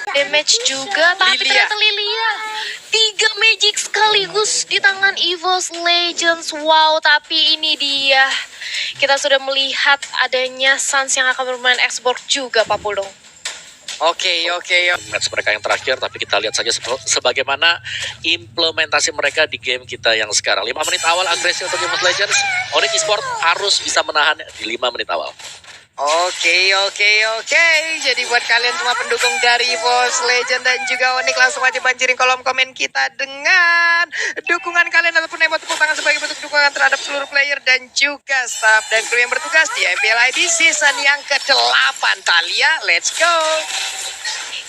Damage juga, tapi ternyata Lilia 3 magic sekaligus di tangan EVOS Legends. Wow, tapi ini dia. Kita sudah melihat adanya Suns yang akan bermain export juga, Pak Pulung. Oke. Match mereka yang terakhir, tapi kita lihat saja sebagaimana implementasi mereka di game kita yang sekarang. 5 menit awal agresif untuk EVOS Legends. Onyx Esports harus bisa menahan di 5 menit awal. Oke. Jadi buat kalian semua pendukung dari EVOS Legend dan juga Onyx, langsung aja banjirin kolom komen kita dengan dukungan kalian ataupun emot tepuk tangan sebagai bentuk dukungan terhadap seluruh player dan juga staff dan kru yang bertugas di MPL ID season yang ke-8. Talia, let's go!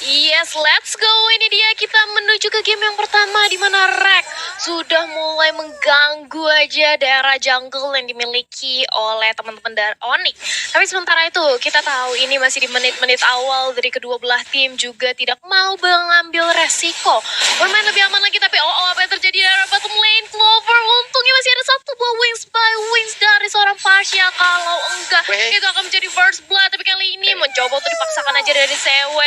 Yes, let's go. Ini dia, kita menuju ke game yang pertama di mana Rek sudah mulai mengganggu aja daerah jungle yang dimiliki oleh teman-teman dari Onyx. Tapi sementara itu kita tahu ini masih di menit-menit awal dari kedua belah tim juga tidak mau mengambil resiko. Bermain lebih aman lagi, tapi apa yang terjadi di area bottom lane? Clover untungnya masih ada satu buah wings by wings dari seorang Pasha. Kalau enggak itu akan menjadi first blood, tapi kali ini mencoba untuk dipaksakan aja dari CW.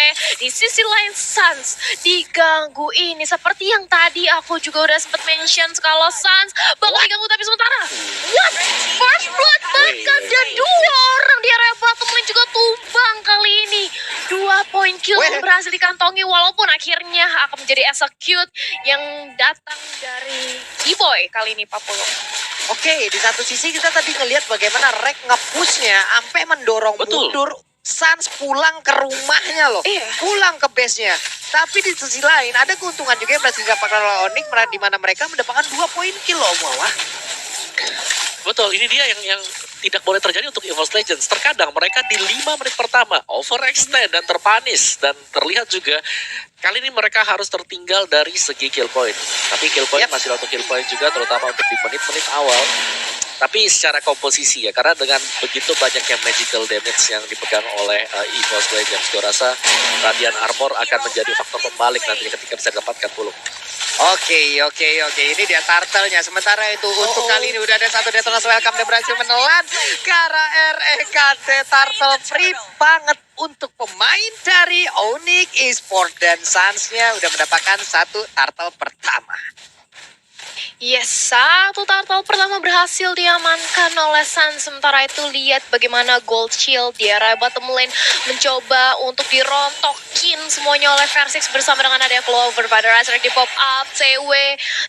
Di sisi lain Suns diganggu ini seperti yang tadi aku juga udah sempet mention kalau Suns bakal diganggu, tapi sementara what? First blood bahkan dan 2 orang di area bottom lane juga tumbang kali ini. 2 poin kill berhasil dikantongi walaupun akhirnya akan menjadi execute yang datang dari D-Boy kali ini, Pak Pulung. Oke, di satu sisi kita tadi ngelihat bagaimana Rek nge-pushnya sampai mendorong mundur Suns pulang ke rumahnya loh, pulang ke base-nya. Tapi di sisi lain ada keuntungan juga yang berhasil didapatkan oleh Onyx, di mana mereka mendapatkan 2 poin kill loh, Wah. Betul, ini dia yang tidak boleh terjadi untuk EVOS Legends. Terkadang mereka di 5 menit pertama overextend dan terpanis. Dan terlihat juga kali ini mereka harus tertinggal dari segi kill point. Tapi kill point masih untuk kill point juga, terutama untuk di menit-menit awal. Tapi secara komposisi ya, karena dengan begitu banyaknya magical damage yang dipegang oleh EVOS Legends, gue rasa Radiant Armor akan menjadi faktor pembalik nantinya ketika bisa didapatkan Pulung. Oke. Ini dia turtle-nya. Sementara itu untuk kali ini udah ada satu detonasi welcome dan berhasil menelan ke arah REKT. Turtle free banget untuk pemain dari Onyx Esports dan Suns-nya udah mendapatkan satu turtle pertama. Yes, satu turtle pertama berhasil diamankan oleh Suns. Sementara itu lihat bagaimana Gold Shield di area bottom lane mencoba untuk dirontokin semuanya oleh Versix bersama dengan adanya Clover. Pada Razork di pop up, CW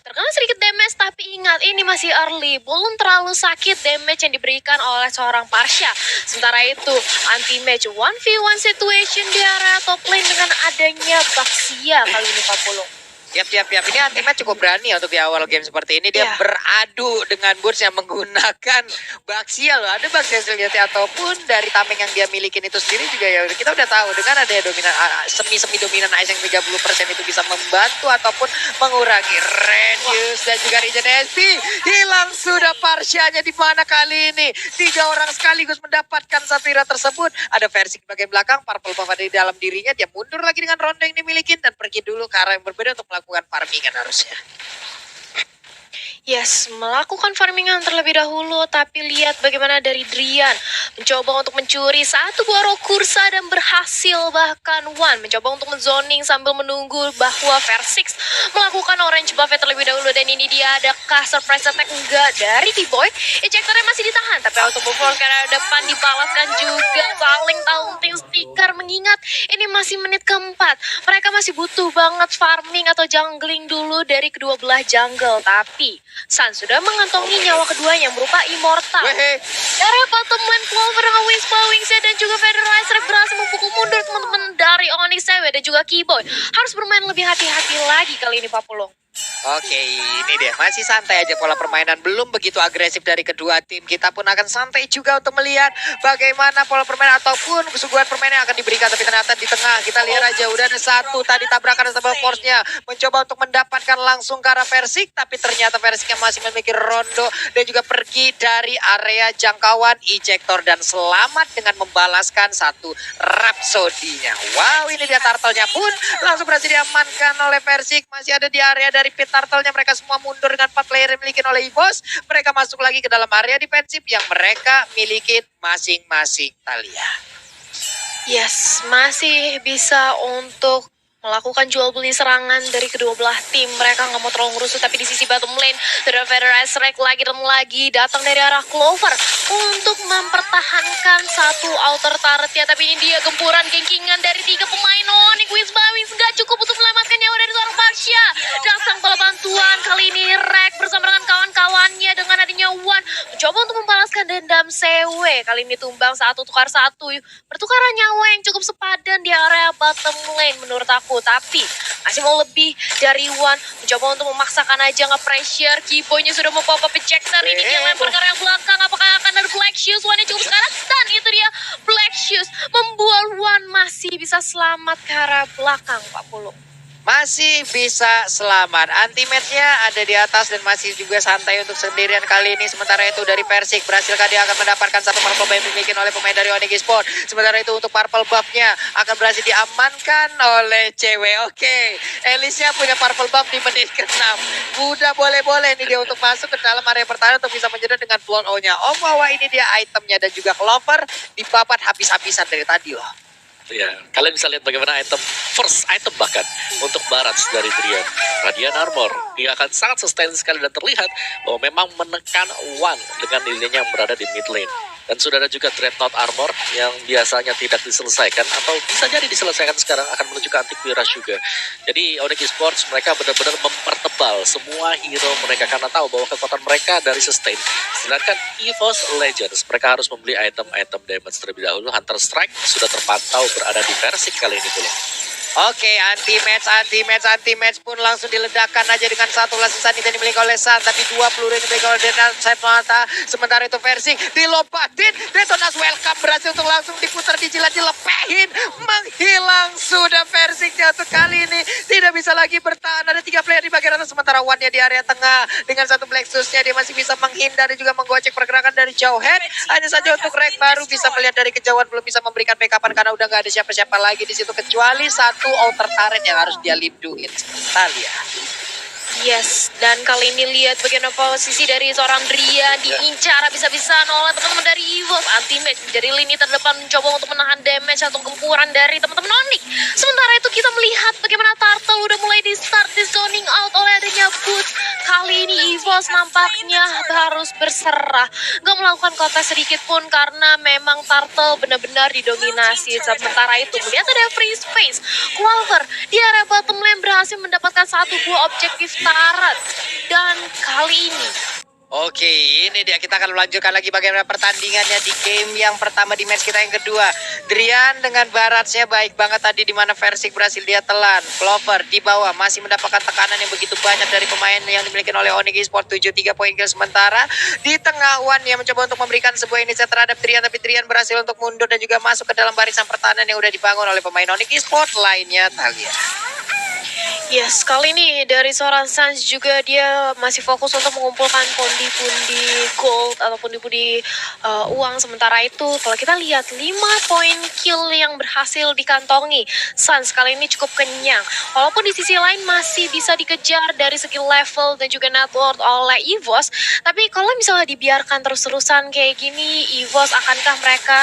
terkena sedikit damage, tapi ingat ini masih early, belum terlalu sakit damage yang diberikan oleh seorang Pasha. Sementara itu anti-match 1v1 situation di area top lane dengan adanya Baxia kali ini, Pak Pulung. Siap. Ini anti-match cukup berani ya untuk di awal game seperti ini. Dia beradu dengan Burst yang menggunakan Baxia loh. Ada Baxia sejati ataupun dari tameng yang dia milikin itu sendiri juga ya. Kita udah tahu dengan adanya dominan semi dominan ice yang 30% itu bisa membantu ataupun mengurangi radius dan juga regen SP. Hilang sudah Parsianya di mana kali ini. 3 orang sekaligus mendapatkan satu hero tersebut. Ada versi di bagian belakang, purple buff ada di dalam dirinya. Dia mundur lagi dengan ronde yang dimiliki dan pergi dulu ke arah yang berbeda untuk melakukan farmingan harusnya. Yes, melakukan farmingan terlebih dahulu, tapi lihat bagaimana dari Drian mencoba untuk mencuri satu buah roh kursa dan berhasil, bahkan Wan mencoba untuk menzoning sambil menunggu bahwa Versix melakukan orange buff terlebih dahulu. Dan ini dia, adakah surprise attack? Enggak dari D-Boy. Ejectornya masih ditahan, tapi auto buff ke arah depan dibalaskan juga, saling taunting stiker, mengingat ini masih menit keempat. Mereka masih butuh banget farming atau jungling dulu dari kedua belah jungle, tapi Suns sudah mengantongi nyawa keduanya yang berupa Immortal. Dari bottom lane Clover dengan Wings by Wingsnya dan juga Federalizer berhasil memukul mundur teman-teman dari Onyx CW dan juga Keyboy. Harus bermain lebih hati-hati lagi kali ini, Pak Pulung. Oke, ini deh, masih santai aja pola permainan, belum begitu agresif dari kedua tim. Kita pun akan santai juga untuk melihat bagaimana pola permainan ataupun kesuguhan permainan yang akan diberikan. Tapi ternyata di tengah kita lihat aja udah ada satu tadi tabrakan sama force-nya, mencoba untuk mendapatkan langsung ke arah Versix, tapi ternyata Versix yang masih memiliki rondo dan juga pergi dari area jangkauan ejector dan selamat dengan membalaskan satu Rhapsody-nya. Wow, ini dia turtle-nya pun langsung berhasil diamankan oleh Versix. Masih ada di area dari pit turtle-nya, mereka semua mundur dengan 4 player yang dimiliki oleh EVOS. Mereka masuk lagi ke dalam area defensif yang mereka miliki masing-masing. Talia. Yes, masih bisa untuk melakukan jual beli serangan dari kedua belah tim. Mereka nggak mau terlalu ngerusuh, tapi di sisi bottom lane, The Federers Rek lagi dan lagi datang dari arah Clover untuk mempertahankan satu outer turret ya. Tapi ini dia gempuran gengkingan dari 3 pemain Onyx. Wisbawis nggak cukup untuk menyelamatkan nyawa dari seorang Pasha. Datang bola bantuan, kali ini Rek bersama dengan kawan-kawannya dengan adanya Wan mencoba untuk membalaskan dendam CW. Kali ini tumbang 1-1. Pertukaran nyawa yang cukup sepadan di area bottom lane menurut aku. Tapi masih mau lebih dari Wan. Mencoba untuk memaksakan aja nge-pressure. Keyboynya sudah mau pop-up ejector. Ini dia lempar ke area belakang. Apakah akan ada Black Shoes? Wan yang cukup sekarang stun. Itu dia Black Shoes. Membuat Wan masih bisa selamat ke arah belakang 40. Masih bisa selamat. Anti-match-nya ada di atas dan masih juga santai untuk sendirian kali ini. Sementara itu dari Persik, berhasilkah dia akan mendapatkan satu purple buff yang dimiliki oleh pemain dari Onyx Esports. Sementara itu untuk purple buff-nya akan berhasil diamankan oleh cewek. Oke, Elisnya punya purple buff di menit ke-6. Udah boleh-boleh nih dia untuk masuk ke dalam area pertahanan untuk bisa menyedot dengan blown O-nya. Bahwa ini dia itemnya dan juga Clover dibabat habis-habisan dari tadi loh. Ya, kalian bisa lihat bagaimana first item bahkan untuk Barats dari Drian. Radiant Armor, dia akan sangat sustain sekali dan terlihat bahwa memang menekan Wan dengan nilainya yang berada di mid lane. Dan sudah ada juga Dreadnought Armor yang biasanya tidak diselesaikan atau bisa jadi diselesaikan sekarang akan menuju ke Antiquira juga. Jadi Onyx Esports mereka benar-benar mempertebal semua hero mereka karena tahu bahwa kekuatan mereka dari sustain. Sedangkan EVOS Legends mereka harus membeli item-item damage terlebih dahulu. Hunter Strike sudah terpantau berada di Persik kali ini pula. Oke, anti-match pun langsung diledakkan aja dengan satu lapisan yang dimiliki oleh San. Tapi 2 peluru yang dimiliki oleh Denaset Mata. Sementara itu Persik dilompatin. Detonas welcome berhasil untuk langsung diputar, dijilat, dilepehin. Menghilang sudah Persiknya untuk kali ini. Tidak bisa lagi bertahan. Ada 3 player di bagian atas. Sementara Wan-nya di area tengah. Dengan satu Black Shoes-nya dia masih bisa menghindar dan juga menggocek pergerakan dari jauh head. Hanya saja untuk Rek baru bisa melihat dari kejauhan. Belum bisa memberikan backupan karena udah nggak ada siapa-siapa lagi di situ. Kecuali satu outer turret yang harus dia lindungin. Sebentar ya. Yes, dan kali ini lihat bagaimana posisi dari seorang Drian diincar bisa-bisan oleh teman-teman dari EVOS. Anti-match menjadi lini terdepan mencoba untuk menahan damage atau gempuran dari teman-teman Onyx. Sementara itu kita melihat bagaimana Turtle udah mulai di-start di zoning out oleh adanya Boots. Kali ini EVOS nampaknya harus berserah. Gak melakukan kontes sedikit pun karena memang Turtle benar-benar didominasi. Sementara itu melihat ada free space. Clover di area bottom lane berhasil mendapatkan 1-2 objektif turret. Dan kali ini Oke, ini dia kita akan melanjutkan lagi bagaimana pertandingannya di game yang pertama di match kita yang kedua. Drian dengan Baratsnya baik banget tadi di mana Persik berhasil dia telan. Clover di bawah masih mendapatkan tekanan yang begitu banyak dari pemain yang dimiliki oleh Onyx Esports. 73 poin kill sementara. Di tengah Wan yang mencoba untuk memberikan sebuah inisiatif terhadap Drian, tapi Drian berhasil untuk mundur dan juga masuk ke dalam barisan pertahanan yang udah dibangun oleh pemain Onyx Esports lainnya. Talia. Yes, kali ini dari seorang Sans juga dia masih fokus untuk mengumpulkan pundi-pundi gold atau pundi-pundi uang. Sementara itu kalau kita lihat 5 poin kill yang berhasil dikantongi Sans kali ini cukup kenyang. Walaupun di sisi lain masih bisa dikejar dari segi level dan juga net worth oleh EVOS. Tapi kalau misalnya dibiarkan terus-terusan kayak gini, EVOS akankah mereka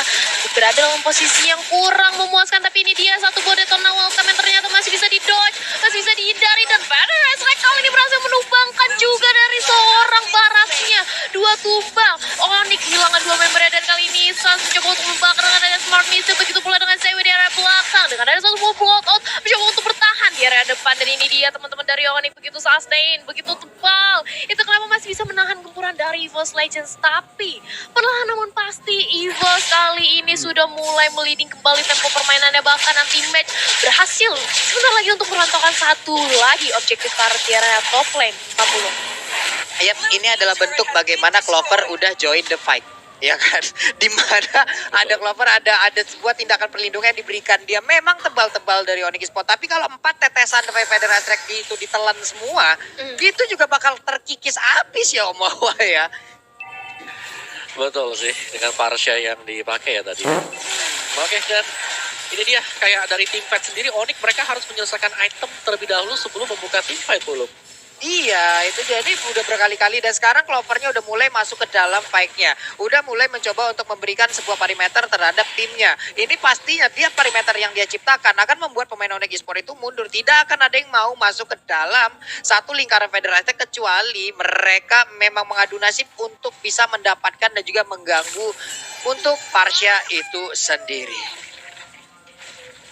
berada dalam posisi yang kurang memuaskan? Tapi ini dia satu Bodetona welcome yang ternyata masih bisa di-dodge, masih bisa dihindari, dan Federers Rek kali ini berhasil menumbangkan juga dari seorang Baratsnya. 2 tumbang. Onyx kehilangan 2 membernya dan kali ini Sans mencoba untuk membakar dengan adanya Smart Missile, begitu pula dengan CW di area belakang dengan ada satu blowout out mencoba untuk bertahan di area depan. Dan ini dia teman-teman dari Onyx begitu sustain, begitu tebal. Itu kenapa masih bisa menahan gempuran dari EVOS Legends. Tapi perlahan namun pasti EVOS kali ini sudah mulai meliding kembali tempo permainannya, bahkan anti-match berhasil sebentar lagi untuk merantaukan satu lagi objektif turret di area top lane 40. Yap, ini adalah bentuk bagaimana Clover udah join the fight. Ya kan, dimana ada Clover, ada sebuah tindakan perlindungan yang diberikan dia. Memang tebal-tebal dari Onyx Esports, tapi kalau 4 tetesan dari Federers Rek itu ditelan semua, itu juga bakal terkikis habis ya Omawa ya. Betul sih, dengan Parsha yang dipakai ya tadi. Oke, dan ini dia kayak dari tim fight sendiri, Onyx mereka harus menyelesaikan item terlebih dahulu sebelum membuka tim fight belum. Iya, itu jadi udah berkali-kali dan sekarang Clovernya udah mulai masuk ke dalam fight-nya. Udah mulai mencoba untuk memberikan sebuah perimeter terhadap timnya. Ini pastinya dia perimeter yang dia ciptakan akan membuat pemain Onyx Esports itu mundur. Tidak akan ada yang mau masuk ke dalam satu lingkaran Federasi kecuali mereka memang mengadu nasib untuk bisa mendapatkan dan juga mengganggu untuk Parsha itu sendiri.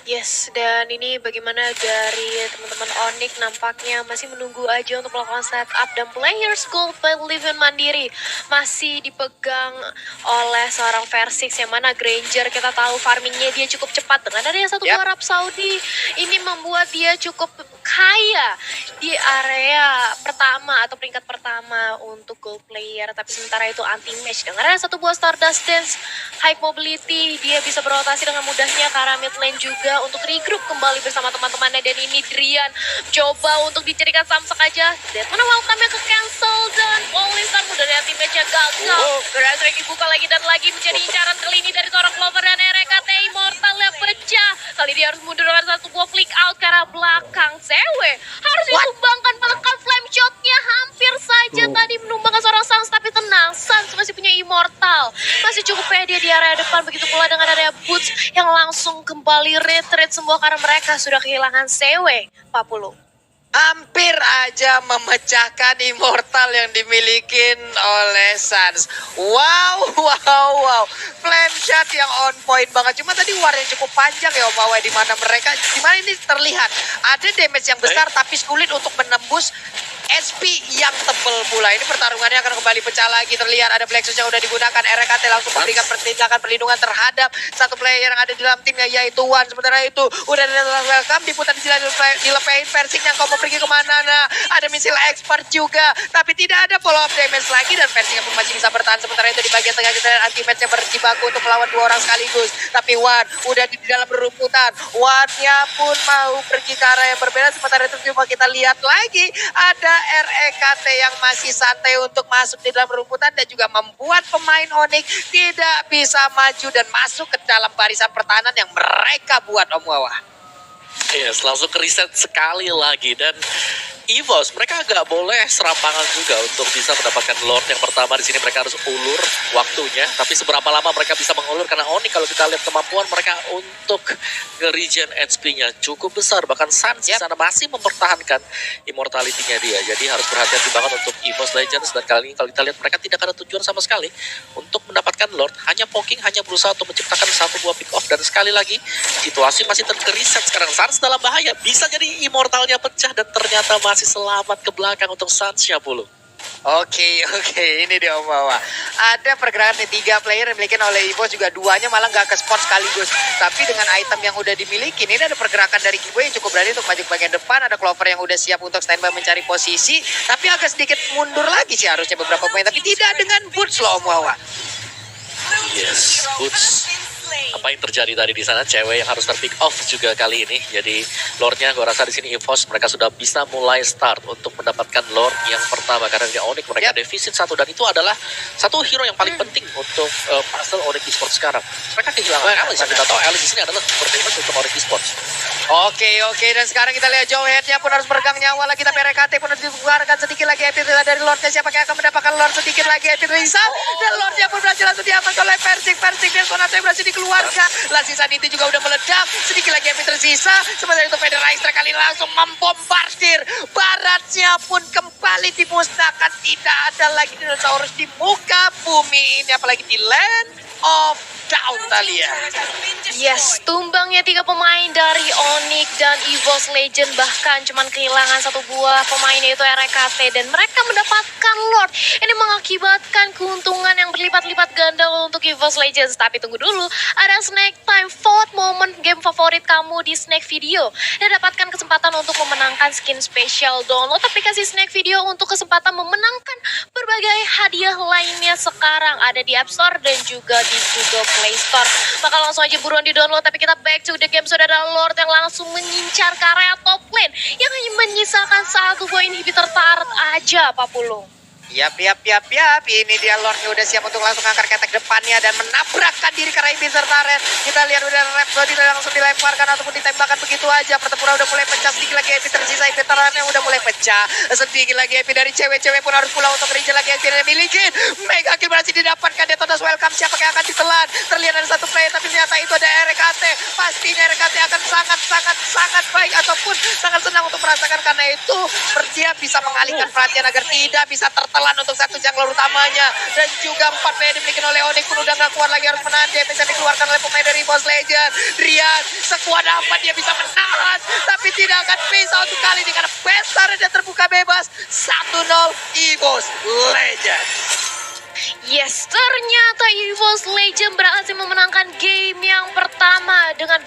Yes, dan ini bagaimana dari teman-teman Onyx nampaknya masih menunggu aja untuk melakukan setup dan players gold by Livin Mandiri masih dipegang oleh seorang Versix yang mana Granger kita tahu farmingnya dia cukup cepat dengan adanya satu buah Arab Saudi ini membuat dia cukup kaya di area pertama atau peringkat pertama untuk gold player, tapi sementara itu anti match dengan adanya satu buah Stardust Dance high mobility dia bisa berotasi dengan mudahnya ke arah mid lane juga untuk regroup kembali bersama teman-temannya dan ini Drian coba untuk dicarikan samsak aja dan mana welcome-nya ke cancel dan Polisan mudah dari teammatch-nya gagal. Berhasil dibuka lagi dan lagi menjadi incaran terlini dari seorang Clover dan RKT Immortal yang pecah. Kali dia harus mundur dengan satu buah flick out ke arah belakang. Sewe harus ditumbangkan bahkan flame shot-nya hampir saja tadi menumbangkan seorang Sans tapi tenang Sans masih punya Immortal. Masih cukup pede di area depan begitu pula dengan area Boots yang langsung kembali retreat semua karena mereka sudah kehilangan Sewe 40. Hampir aja memecahkan Immortal yang dimiliki oleh Sans. Wow. Flame shot yang on point banget. Cuma tadi war yang cukup panjang ya Om Awe, di mana ini terlihat ada damage yang besar tapi sulit untuk menembus SP yang tebel pula. Ini pertarungannya akan kembali pecah lagi. Terlihat ada Plexus yang udah digunakan. RKT langsung memberikan pertindakan perlindungan terhadap satu player yang ada di dalam timnya yaitu Wan. Sementara itu udah ada welcome diputar dilepehin Versing yang mau pergi kemana. Nah ada misil expert juga tapi tidak ada follow up damage lagi dan Versing pun masih bisa bertahan. Sementara itu di bagian tengah kita lihat anti-match yang berjibaku untuk melawan dua orang sekaligus. Tapi Wan udah di dalam rumputan. Wan-nya pun mau pergi ke arah yang berbeda. Sementara itu coba kita lihat lagi ada REKT yang masih santai untuk masuk di dalam rumputan dan juga membuat pemain Onyx tidak bisa maju dan masuk ke dalam barisan pertahanan yang mereka buat Om Wawa. Yes, langsung ke reset sekali lagi dan EVOS mereka agak boleh serampangan juga untuk bisa mendapatkan Lord yang pertama. Di sini mereka harus ulur waktunya, tapi seberapa lama mereka bisa mengulur karena Onyx kalau kita lihat kemampuan mereka untuk nge-regen HP-nya cukup besar. Bahkan Sans di sana masih mempertahankan immortality-nya dia. Jadi harus berhati-hati banget untuk EVOS Legends dan kali ini kalau kita lihat mereka tidak ada tujuan sama sekali untuk mendapatkan Lord. Hanya poking, hanya berusaha untuk menciptakan satu buah pick off dan sekali lagi situasi masih terreset sekarang. Sans dalam bahaya, bisa jadi immortalnya pecah dan ternyata masih selamat ke belakang untuk Sans-nya Pulu. Oke, ini dia Om Wawa. Ada pergerakan nih 3 player yang dimiliki oleh EVOS juga duanya malah nggak ke spot sekaligus. Tapi dengan item yang udah dimiliki, ini ada pergerakan dari Kibo yang cukup berani untuk maju ke bagian depan. Ada Clover yang udah siap untuk standby mencari posisi. Tapi agak sedikit mundur lagi sih harusnya beberapa pemain. Tapi tidak dengan Boots loh Om Wawa. Yes, Boots. Apa yang terjadi tadi di sana, cewek yang harus terpick off juga kali ini. Jadi Lordnya gue rasa di sini EVOS mereka sudah bisa mulai start untuk mendapatkan Lord yang pertama karena di Onyx mereka defisit satu dan itu adalah satu hero yang paling penting untuk puzzle Onyx Esports sekarang. Mereka kehilangan Alice, kita tahu Alice di sini adalah super damage untuk Onyx Esports. Oke, dan sekarang kita lihat Joe Head-nya pun harus meregang nyawa lagi tapi RKT pun harus dikeluarkan sedikit lagi epic dari Lordnya. Siapa yang akan mendapatkan Lord sedikit lagi epic Risa dan Lordnya pun berhasil langsung diamankan oleh Versing Persona yang berhasil dikeluarkan. Lassisan itu juga udah meledak. Sedikit lagi yang tersisa. Sementara itu Federaister kali ini langsung membombardir. Baratnya pun kembali dimusnahkan. Tidak ada lagi dinosaurus di muka bumi ini. Apalagi di Land of Down, Talia. Yes, tumbangnya 3 pemain dari Onyx dan EVOS Legend bahkan cuman kehilangan satu buah pemain yaitu RKT dan mereka mendapatkan Lord. Ini mengakibatkan keuntungan yang berlipat-lipat ganda untuk EVOS Legends. Tapi tunggu dulu, ada Snake Time vote moment game favorit kamu di Snake Video dan dapatkan kesempatan untuk memenangkan skin spesial. Download aplikasi Snake Video untuk kesempatan memenangkan berbagai hadiah lainnya sekarang ada di App Store dan juga di Google Play Store. Maka langsung aja buruan di download. Tapi kita back to the game. Sudah ada Lord yang langsung mengincar area top lane yang hanya menyisakan satu buah inhibitor turret aja Pak Pulung. Yap. Ini dia Lordnya udah siap untuk langsung angkat ketek depannya dan menabrakkan diri ke Raimi serta Ren. Kita lihat udah Rhapsody langsung dilemparkan ataupun ditembakkan begitu aja. Pertempuran udah mulai pecah, sedikit lagi Epi tersisa. Veterannya udah mulai pecah. Sedikit lagi Epi dari cewek-cewek pun harus pulang untuk Rizal lagi yang tidak miliki. Mega kill berhasil didapatkan. Detonas welcome, siapa yang akan ditelan? Terlihat ada satu player tapi ternyata itu ada RKT. Pastinya RKT akan sangat baik ataupun sangat senang untuk merasakan, karena itu dia bisa mengalihkan perhatian agar tidak bisa tertelan untuk satu jungler utamanya. Dan juga 4 player dimiliki oleh Onyx pun udah gak kuat lagi, harus menahan dia. Bisa dikeluarkan oleh pemain dari Boss Legend. Rian, sekuat apa dia bisa menahan, tapi tidak akan bisa untuk kali ini karena Besar dan terbuka bebas. 1-0 EVOS Legend. Yes, ternyata EVOS Legend berhasil memenangkan game yang pertama dengan